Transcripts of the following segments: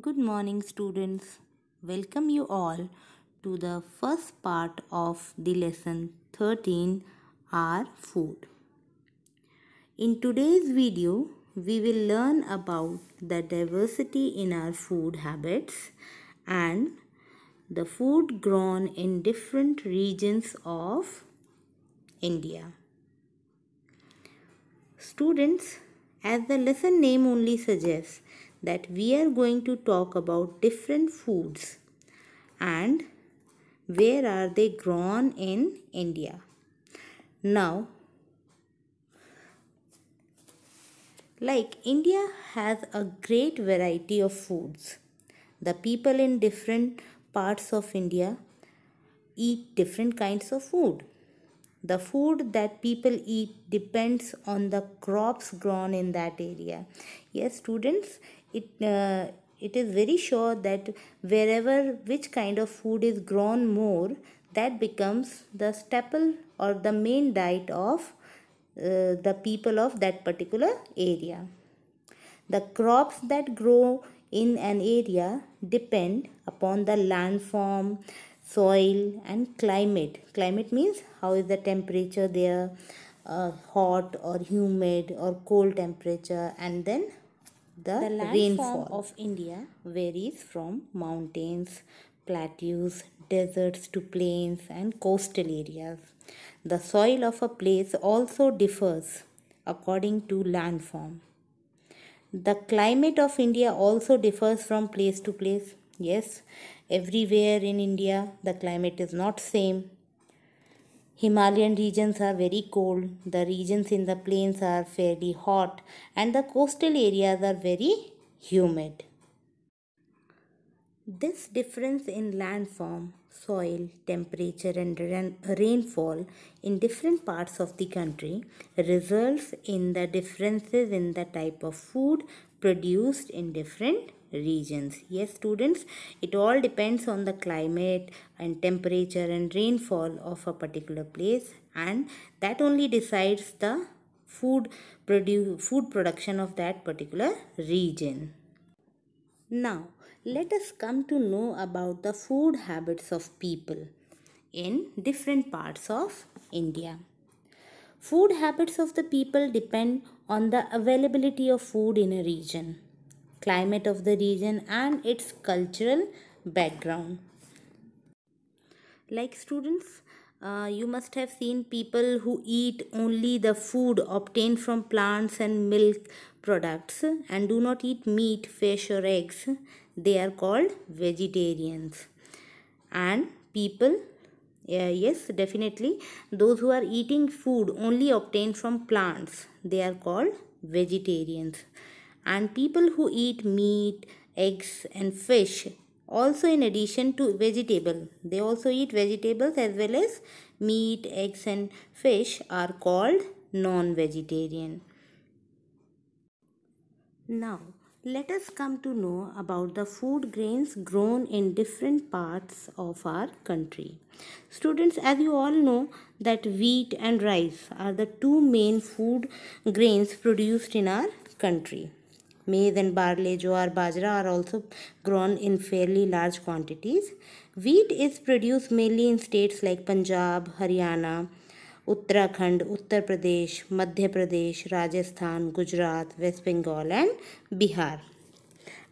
Good morning, students. Welcome you all to the first part of the lesson 13, Our Food. In today's video, we will learn about the diversity in our food habits and the food grown in different regions of India. Students, as the lesson name only suggests, that we are going to talk about different foods and where are they grown in India. Now, like India has a great variety of foods. The people in different parts of India eat different kinds of food. The food that people eat depends on the crops grown in that area. Yes, students, it is very sure that wherever which kind of food is grown more, that becomes the staple or the main diet of the people of that particular area. The crops that grow in an area depend upon the landform, soil, and climate. Climate means how is the temperature there, hot or humid or cold temperature, and then the rainfall of India varies from mountains, plateaus, deserts to plains, and coastal areas. The soil of a place also differs according to landform. The climate of India also differs from place to place. Yes, everywhere in India the climate is not same. Himalayan regions are very cold, the regions in the plains are fairly hot, and the coastal areas are very humid. This difference in landform, soil, temperature, and rainfall in different parts of the country results in the differences in the type of food produced in different regions. Yes, students, it all depends on the climate and temperature and rainfall of a particular place, and that only decides the food production of that particular region. Now, let us come to know about the food habits of people in different parts of India. Food habits of the people depend on the availability of food in a region, climate of the region, and its cultural background. Like students, you must have seen people who eat only the food obtained from plants and milk products and do not eat meat, fish, or eggs. They are called vegetarians. And people, yes, definitely, those who are eating food only obtained from plants, they are called vegetarians. And people who eat meat, eggs, and fish, also in addition to vegetable, they also eat vegetables as well as meat, eggs, and fish, are called non-vegetarian. Now, let us come to know about the food grains grown in different parts of our country. Students, as you all know, that wheat and rice are the two main food grains produced in our country. Maize and barley, jowar, bajra are also grown in fairly large quantities. Wheat is produced mainly in states like Punjab, Haryana, Uttarakhand, Uttar Pradesh, Madhya Pradesh, Rajasthan, Gujarat, West Bengal, and Bihar.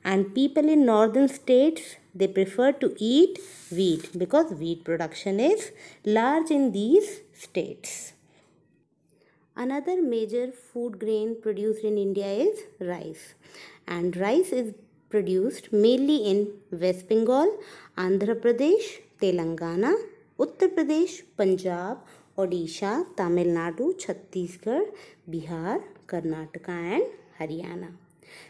And people in northern states, they prefer to eat wheat because wheat production is large in these states. Another major food grain produced in India is rice. And rice is produced mainly in West Bengal, Andhra Pradesh, Telangana, Uttar Pradesh, Punjab, Odisha, Tamil Nadu, Chhattisgarh, Bihar, Karnataka, and Haryana.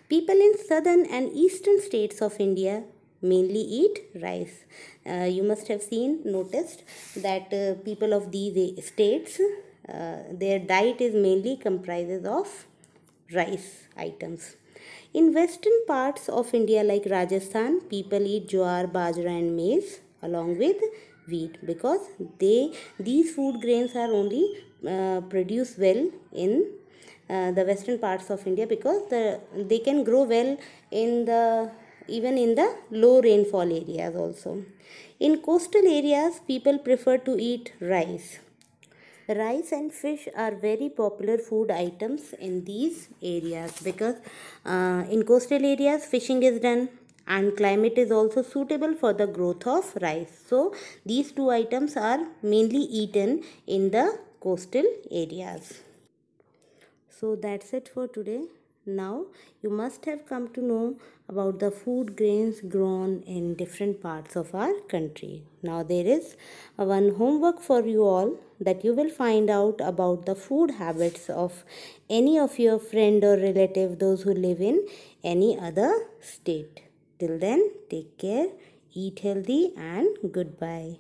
People in southern and eastern states of India mainly eat rice. You must have noticed that people of these states, their diet is mainly comprises of rice items. In western parts of India like Rajasthan, people eat jowar, bajra, and maize along with wheat because these food grains are only produced well in the western parts of India because they can grow well in the even in the low rainfall areas also. In coastal areas, people prefer to eat rice. Rice and fish are very popular food items in these areas because in coastal areas fishing is done and climate is also suitable for the growth of rice. So these two items are mainly eaten in the coastal areas. So that's it for today. Now you must have come to know about the food grains grown in different parts of our country. Now there is one homework for you all, that you will find out about the food habits of any of your friend or relative, those who live in any other state. Till then, take care, eat healthy, and goodbye.